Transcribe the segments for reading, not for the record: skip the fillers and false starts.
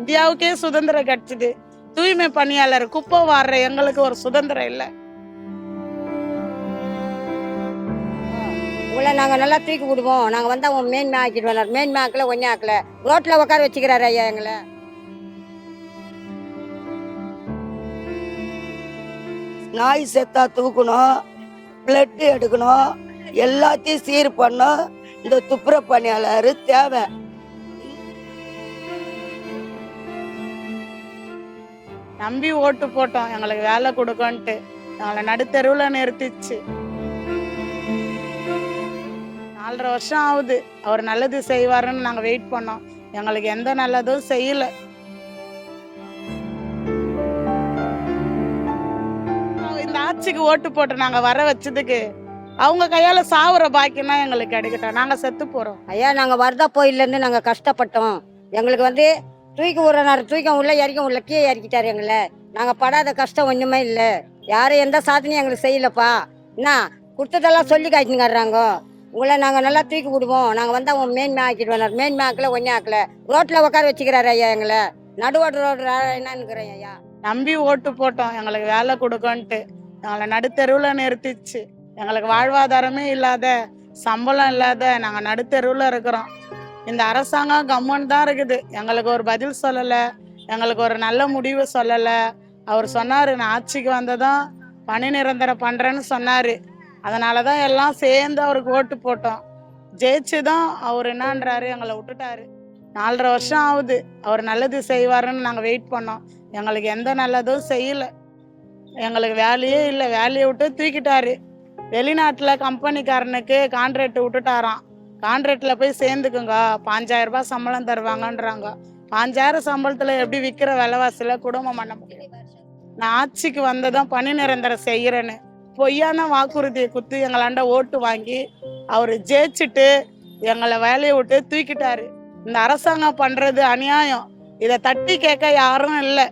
இந்தியாவுக்கே சுதந்திரம் கிடைச்சது. தூய்மை பணியாளர் குப்பை வாடுற எங்களுக்கு ஒரு சுதந்திரம் இல்லை. உங்களை நாங்கள் நல்லா தூக்கி விடுவோம். நாங்கள் வந்தால் அவன் மேன்மை ஆக்கிட்டு வந்தார். மேன்மை ஆக்கல ஒன்றே ஆக்கல. ரோட்டில் உட்கார வச்சுக்கிறாரு ஐயா எங்களை. நாய் செத்தா தூக்கணும், பிளட் எடுக்கணும், எல்லாத்தையும் சீர் பண்ணோம். இந்த துப்புர பணியாளர் தேவை. நம்பி ஓட்டு போட்டோம், எங்களுக்கு வேலை கொடுக்கன்ட்டு எங்களை நடுத்தெருவில் நிறுத்திச்சு. 4.5 வருஷம் ஆகுது. அவர் நல்லது செய்வாருன்னு நாங்கள் வெயிட் பண்ணோம். எங்களுக்கு எந்த நல்லதும் செய்யலை. இந்த ஆட்சிக்கு ஓட்டு போட்டு நாங்கள் வர வச்சதுக்கு அவங்க கையால் சாவுற பாக்கியம்னா எங்களுக்கு கிடைக்கட்டும். நாங்கள் செத்து போகிறோம். ஐயா நாங்கள் வரதா போயிலேருந்து நாங்கள் கஷ்டப்பட்டோம். எங்களுக்கு தூக்கி விடுறாரு. தூக்க உள்ள இறக்க உள்ள கீழே இறக்கிட்டாரு எங்களை. நாங்கள் படாத கஷ்டம் ஒன்றுமே இல்லை. யாரும் எந்த சாதனையும் எங்களுக்கு செய்யலப்பா. என்ன கொடுத்ததெல்லாம் சொல்லி காய்ச்சினுங்கிறாங்க. உங்களை நாங்கள் நல்லா தூக்கி விடுவோம். நாங்கள் வந்தால் அவன் மேன்மை ஆக்கிட்டு வந்தார். மேன்மை ஆக்கல ஒன்றே ஆக்கல. ரோட்டில் உட்கார வச்சுக்கிறாரு ஐயா எங்களை. நடுவோட்டு ரோடு என்னன்னுக்கிறேன் ஐயா. நம்பி ஓட்டு போட்டோம், எங்களுக்கு வேலை கொடுக்கன்ட்டு எங்களை நடுத்தெருவில் நிறுத்திச்சு. எங்களுக்கு வாழ்வாதாரமே இல்லாத, சம்பளம் இல்லாத நாங்கள் நடுத்தெருவில் இருக்கிறோம். இந்த அரசாங்கம் கம்மன் தான் இருக்குது. எங்களுக்கு ஒரு பதில் சொல்லலை, எங்களுக்கு ஒரு நல்ல முடிவு சொல்லலை. அவர் சொன்னார், நான் ஆட்சிக்கு வந்ததும் பணி நிரந்தரம் பண்ணுறேன்னு சொன்னார். அதனால தான் எல்லாம் சேர்ந்து அவருக்கு ஓட்டு போட்டோம். ஜெயிச்சு தான் அவர் என்னன்றாரு, எங்களை விட்டுட்டாரு. 4.5 வருஷம் ஆகுது. அவர் நல்லது செய்வாருன்னு நாங்கள் வெயிட் பண்ணோம். எங்களுக்கு எந்த நல்லதும் செய்யலை. எங்களுக்கு வேலையே இல்லை. வேலையை விட்டு தூக்கிட்டாரு. வெளிநாட்டில் கம்பெனிக்காரனுக்கு கான்ட்ராக்ட் விட்டுட்டாராம். கான்ட்ராக்டில் போய் சேர்ந்துக்குங்க, 5000 ரூபாய் சம்பளம் தருவாங்கன்றாங்க. 5000 சம்பளத்தில் எப்படி விற்கிற விலைவாசியில் குடும்பம் பண்ண முடியும்? நான் ஆட்சிக்கு வந்ததும் பணி நிரந்தரம் செய்கிறேன்னு பொய்யான வாக்குறுதியை குத்து எங்களாண்ட ஓட்டு வாங்கி அவர் ஜெயிச்சுட்டு எங்களை வேலையை விட்டு தூக்கிட்டாரு. இந்த அரசாங்கம் பண்ணுறது அநியாயம். இதை தட்டி கேட்க யாரும் இல்லை.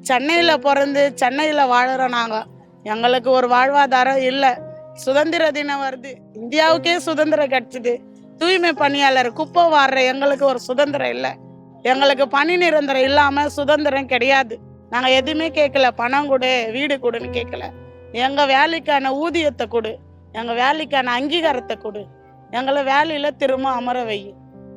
சென்னையில் பிறந்து சென்னையில் வாழுறோம் நாங்கள். எங்களுக்கு ஒரு வாழ்வாதாரம் இல்லை. சுதந்திர தினம் வருது, இந்தியாவுக்கே சுதந்திரம் கிடைச்சிது. தூய்மை பணியாளர் குப்பை வாடுற எங்களுக்கு ஒரு சுதந்திரம் இல்லை. எங்களுக்கு பணி நிரந்தரம் இல்லாமல் சுதந்திரம் கிடையாது. நாங்கள் எதுவுமே கேட்கல. பணம் கொடு, வீடு கொடுன்னு கேட்கல. எங்கள் வேலைக்கான ஊதியத்தை கொடு, எங்கள் வேலைக்கான அங்கீகாரத்தை கொடு, எங்களை வேலையில் திரும்ப அமர வை.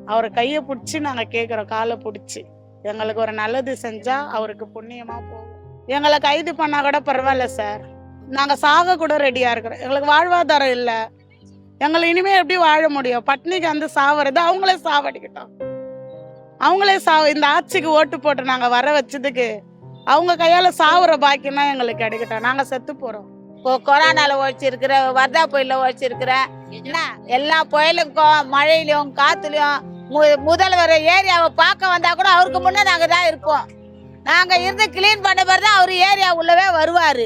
அவரை கையை பிடிச்சி நாங்கள் கேட்குறோம், காலை பிடிச்சி. எங்களுக்கு ஒரு நல்லது செஞ்சால் அவருக்கு புண்ணியமாக போகும். எங்களை கைது பண்ணால் கூட பரவாயில்ல சார், நாங்கள் சாக கூட ரெடியாக இருக்கிறோம். எங்களுக்கு வாழ்வாதாரம் இல்லை. எங்களை இனிமேல் எப்படி வாழ முடியும்? பட்னிக்கு வந்து சாவறது, அவங்களே சாவடிக்கிட்டோம். அவங்களே இந்த ஆட்சிக்கு ஓட்டு போட்டு நாங்கள் வர வச்சதுக்கு அவங்க கையால் சாவுற பாக்கியம்னா எங்களுக்கு கிடைக்கட்டும். நாங்கள் செத்து போகிறோம். இப்போ கொரோனாவில் உழைச்சிருக்கிற, வர்தா புயலில் உழைச்சிருக்கிற, என்ன எல்லா புயலுக்கும் மழையிலையும் காற்றுலையும் முதல்வர் ஏரியாவை பார்க்க வந்தால் கூட அவருக்கு முன்னே நாங்கள் தான் இருப்போம். நாங்கள் இருந்து கிளீன் பண்ண பிறகு தான் அவர் ஏரியா உள்ளவே வருவார்.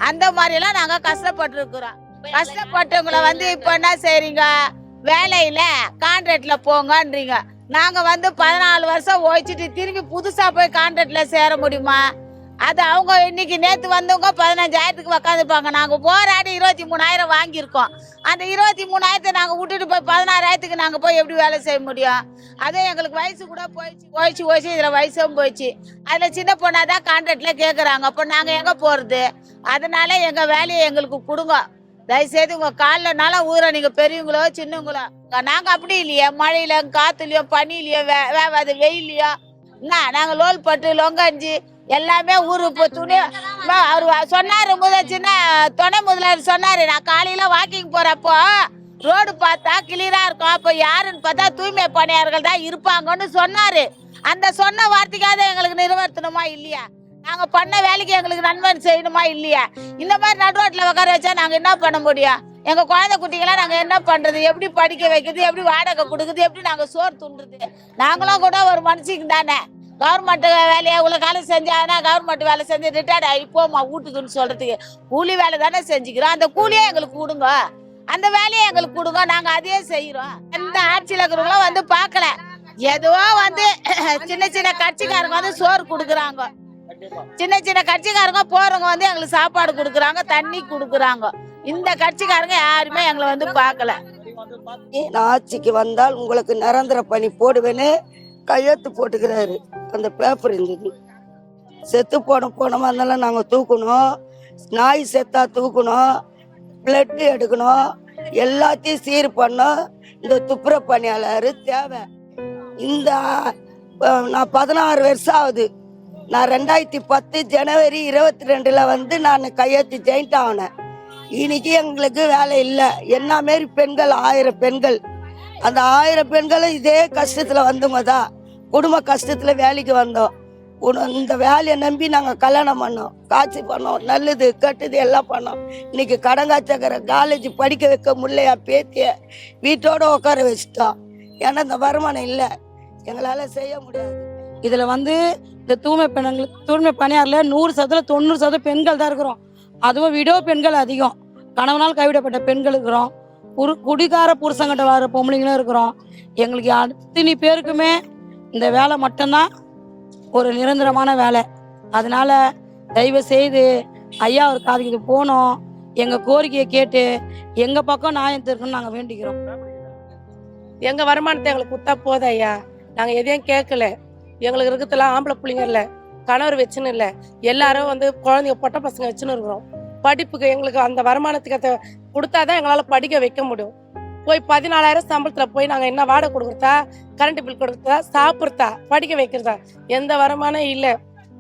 அந்த மாதிரிலாம் நாங்கள் கஷ்டப்பட்டுருக்குறோம். கஷ்டப்பட்டவங்களை இப்போ என்ன செய்றீங்க, வேலையில் கான்ட்ராக்டில் போங்கன்றீங்க. நாங்கள் 14 வருஷம் ஓய்ச்சிட்டு திரும்பி புதுசாக போய் கான்ட்ராக்டில் சேர முடியுமா? அது அவங்க இன்னைக்கு நேற்று வந்தவங்க 15,000க்கு உக்காந்துருப்பாங்க. நாங்கள் போராடி 23,000 வாங்கியிருக்கோம். அந்த 23,000 நாங்கள் விட்டுட்டு போய் 16,000க்கு நாங்கள் போய் எப்படி வேலை செய்ய முடியும்? அதே எங்களுக்கு வயசு கூட போயிடுச்சு. இதில் வயசும் போயிடுச்சு. அதில் சின்ன பொண்ணாதான் கான்ட்ராக்டில் கேட்குறாங்க. அப்போ நாங்கள் எங்கே போகிறது? அதனால எங்கள் வேலையை எங்களுக்கு கொடுங்க. தயவுசெய்து உங்கள் காலில்னாலும் ஊரை, நீங்கள் பெரியவங்களோ சின்னவங்களோ. நாங்கள் அப்படி இல்லையா, மழையிலையும் காற்றுலையும் பனிலையும் வேவாத வெயிலையும் என்ன நாங்கள் லோல் பட்டு லொங்கஞ்சி எல்லாமே ஊரு இப்போ துணி. அவர் சொன்னார், சின்ன துணை முதல்வர் சொன்னார், நான் காலையில் வாக்கிங் போகிறப்போ ரோடு பார்த்தா கிளியராக இருக்கும். அப்போ யாருன்னு பார்த்தா தூய்மை பணியாளர்கள் தான் இருப்பாங்கன்னு சொன்னார். அந்த சொன்ன வார்த்தைக்காக எங்களுக்கு நிறைவேற்றணுமா இல்லையா? நாங்கள் பண்ண வேலைக்கு எங்களுக்கு நன்மை செய்யணுமா இல்லையா? இந்த மாதிரி நடுவாட்டில் உட்கார வச்சா நாங்கள் என்ன பண்ண முடியும்? எங்கள் குழந்தை குட்டிங்களாம் நாங்கள் என்ன பண்ணுறது? எப்படி படிக்க வைக்கிறது? எப்படி வாடகை கொடுக்குறது? எப்படி நாங்கள் சோறு துண்டுறது? நாங்களும் கூட ஒரு மனுஷங்க தானே. கவர்மெண்ட் வேலையை இவ்வளோ காலம் செஞ்சாங்கன்னா கவர்மெண்ட் வேலை செஞ்சு ரிட்டையர்ட் ஆகி போமா வீட்டுக்குன்னு சொல்கிறதுக்கு கூலி வேலை தானே செஞ்சுக்கிறோம். அந்த கூலியே எங்களுக்கு கொடுங்க, அந்த வேலையை எங்களுக்கு கொடுங்க, நாங்கள் அதையே செய்கிறோம். எந்த ஆட்சியில் இருக்கிறவங்களும் பார்க்கல. ஏதோ சின்ன சின்ன கட்சிக்காரங்க சோறு கொடுக்குறாங்க. சின்ன சின்ன கட்சிக்காரங்க போறவங்க எங்களுக்கு சாப்பாடு கொடுக்குறாங்க, தண்ணி கொடுக்குறாங்க. இந்த கட்சிக்காரங்க யாருமே எங்களை பார்க்கல. நான் ஆட்சிக்கு வந்தால் உங்களுக்கு நிரந்தர பணி போடுவேன்னு கையெழுத்து போட்டுக்கிறாரு. அந்த பேப்பர் இருந்தது. செத்து போனமா இருந்தாலும் நாங்கள் தூக்கணும், நாய் செத்தா தூக்கணும், பிளட்டு எடுக்கணும், எல்லாத்தையும் சீர் பண்ணோம். இந்த துப்புரவு பணியாளர் தேவை. இந்த நான் 16 வருஷம் ஆகுது. நான் 2010 ஜனவரி 22 வந்து நான் கையெழுத்து ஜெயிண்ட் ஆகினேன். இன்னைக்கு எங்களுக்கு வேலை இல்லை. என்ன மாரி பெண்கள் 1000 பெண்கள், அந்த 1000 பெண்களும் இதே கஷ்டத்தில் வந்தவங்க தான். குடும்ப கஷ்டத்தில் வேலைக்கு வந்தோம். இந்த வேலையை நம்பி நாங்கள் கல்யாணம் பண்ணோம், காட்சி பண்ணோம், நல்லது கெட்டது எல்லாம் பண்ணோம். இன்னைக்கு கடங்காச்சக்கரை காலேஜ் படிக்க வைக்க முடியலையா பேத்திய வீட்டோட உட்கார வச்சுட்டோம். ஏன்னா இந்த வருமானம் இல்லை, எங்களால் செய்ய முடியாது. இதில் வந்து இந்த தூய்மை பணியாரில் 100% 90% பெண்கள் தான் இருக்கிறோம். அதுவும் விடோ பெண்கள் அதிகம். கணவனால் கைவிடப்பட்ட பெண்கள் இருக்கிறோம். குடிகார புருஷங்கிட்ட வர பொம்பளைங்களும் இருக்கிறோம். எங்களுக்கு அத்தனை பேருக்குமே இந்த வேலை மட்டும்தான் ஒரு நிரந்தரமான வேலை. அதனால தயவு செய்து ஐயா ஒரு காதுக்கு இது போனோம், எங்கள் கோரிக்கையை கேட்டு எங்கள் பக்கம் நியாயம் தீர்க்கணும்னு நாங்கள் வேண்டிக்கிறோம். எங்கள் வருமானத்தை எங்களுக்கு கொடுத்தா போதும் ஐயா. நாங்கள் எதையும் கேட்கல. எங்களுக்கு இருக்கிறதுலாம் ஆம்பளை பிள்ளைங்க இல்லை, கணவர் வச்சுன்னு இல்லை, எல்லாரும் வந்து குழந்தைங்க பொட்டை பசங்க வச்சுன்னு இருக்கிறோம். படிப்புக்கு எங்களுக்கு அந்த வருமானத்துக்கு கொடுத்தாதான் எங்களால் படிக்க வைக்க முடியும். போய் 14,000 சம்பளத்தில் போய் நாங்கள் என்ன வாடகை கொடுக்குறதா, கரண்ட் பில் கொடுக்குறதா, சாப்பிட்றதா, படிக்க வைக்கிறதா, எந்த வருமானம் இல்லை.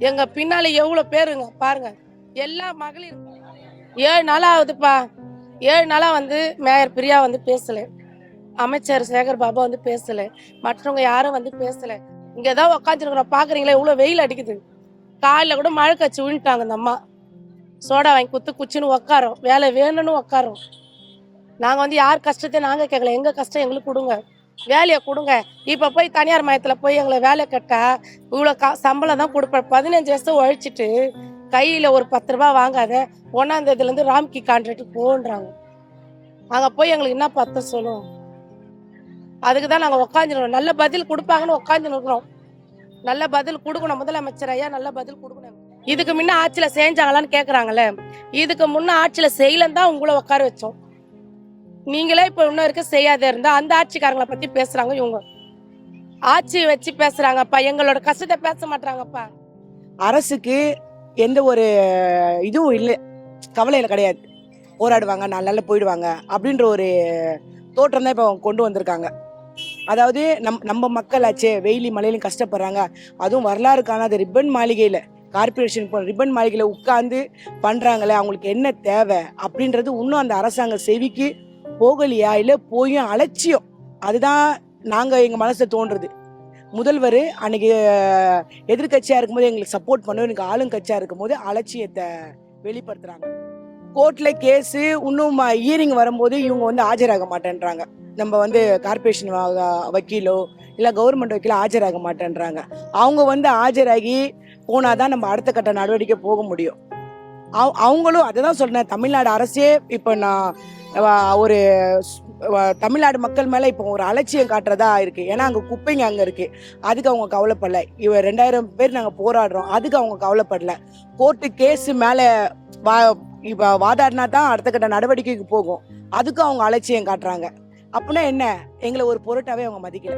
எங்கள் பின்னால எவ்வளோ பேருங்க பாருங்க. எல்லா மகளிர் 7 நாளாக ஆகுதுப்பா. 7 நாளாக வந்து மேயர் பிரியா வந்து பேசலை, அமைச்சர் சேகர் பாபா வந்து பேசலை, மற்றவங்க யாரும் வந்து பேசலை. இங்கே தான் உக்காந்துருக்குறோம். பார்க்குறீங்களா எவ்வளோ வெயில் அடிக்குது. காலையில் கூட மழை கட்சி விழுந்துட்டாங்க. இந்த அம்மா சோடா வாங்கி குச்சின்னு உக்காரோம், வேலை வேணும்னு உக்காரோம். நாங்கள் வந்து யார் கஷ்டத்தை நாங்கள் கேட்கல, எங்கள் கஷ்டம் எங்களுக்கு கொடுங்க, வேலையை கொடுங்க. இப்போ போய் தனியார் மையத்தில் போய் எங்களை வேலை கேட்டால் இவ்வளோ சம்பளம் தான் கொடுப்பேன். 15 வருஷம் உழைச்சிட்டு கையில் ஒரு 10 ரூபா வாங்காத 1ஆம் தேதியிலேருந்து ராம்கி கான்ட்ராக்ட் போன்றாங்க. அங்கே போய் எங்களுக்கு என்ன பத்த சொல்லுவோம். அதுக்கு தான் நாங்கள் உக்காந்துருக்கோம். நல்ல பதில் கொடுப்பாங்கன்னு உக்காந்துன்னு இருக்கிறோம். நல்ல பதில் கொடுக்கணும். முதலமைச்சர் ஐயா நல்ல பதில் கொடுக்கணும். இதுக்கு முன்ன ஆட்சியில் செஞ்சாங்களான்னு கேட்குறாங்களே, இதுக்கு முன்ன ஆட்சியில் செய்யலன்னு தான் உங்களை உட்கார வச்சோம். நீங்களே இப்போ இன்னும் இருக்க செய்யாத இருந்தா அந்த ஆட்சிக்காரங்களை பற்றி பேசுகிறாங்க. இவங்க ஆட்சி வச்சு பேசுகிறாங்கப்பா, எங்களோட கஷ்டத்தை பேச மாட்டாங்கப்பா. அரசுக்கு எந்த ஒரு இதுவும் இல்லை, கவலையில் கிடையாது. போராடுவாங்க, 4 நாளில் போயிடுவாங்க அப்படின்ற ஒரு தோற்றம் தான் இப்போ கொண்டு வந்திருக்காங்க. அதாவது நம்ம மக்களாச்சே வெயிலி மழையிலும் கஷ்டப்படுறாங்க. அதுவும் வரலாறு காணாத ரிப்பன் மாளிகையில், கார்பரேஷன் ரிப்பன் மாளிகையில் உட்காந்து பண்ணுறாங்களே, அவங்களுக்கு என்ன தேவை அப்படின்றது இன்னும் அந்த அரசாங்க செவிக்கு போகலையா, இல்லை போயும் அலட்சியம். அதுதான் நாங்கள் எங்கள் மனசில் தோன்றுறது. முதல்வர் அன்னைக்கு எதிர்கட்சியாக இருக்கும்போது எங்களுக்கு சப்போர்ட் பண்ணுவோம், எனக்கு ஆளுங்கட்சியாக இருக்கும்போது அலட்சியத்தை வெளிப்படுத்துகிறாங்க. கோர்ட்டில் கேஸு இன்னும் ஹியரிங் வரும்போது இவங்க வந்து ஆஜராக மாட்டேன்றாங்க. நம்ம வந்து கார்பரேஷன் வக்கீலோ இல்லை கவர்மெண்ட் வக்கீலோ ஆஜராக மாட்டேன்றாங்க. அவங்க வந்து ஆஜராகி போனாதான் நம்ம அடுத்த கட்ட நடவடிக்கை போக முடியும். அவங்களும் அதை தான் சொல்றேன். தமிழ்நாடு அரசே இப்போ நான் ஒரு தமிழ்நாடு மக்கள் மேலே இப்போ ஒரு அலட்சியம் காட்டுறதா இருக்கு. ஏன்னா அங்கே குப்பைங்க அங்கே இருக்கு, அதுக்கு அவங்க கவலைப்படல. 2000 பேர் நாங்கள் போராடுறோம், அதுக்கு அவங்க கவலைப்படல. கோர்ட்டு கேஸு மேலே இப்போ வாதாடினா தான் அடுத்த கட்ட நடவடிக்கைக்கு போகும், அதுக்கு அவங்க அலட்சியம் காட்டுறாங்க. அப்படின்னா என்ன, எங்களை ஒரு பொருட்டாவே அவங்க மதிக்கல.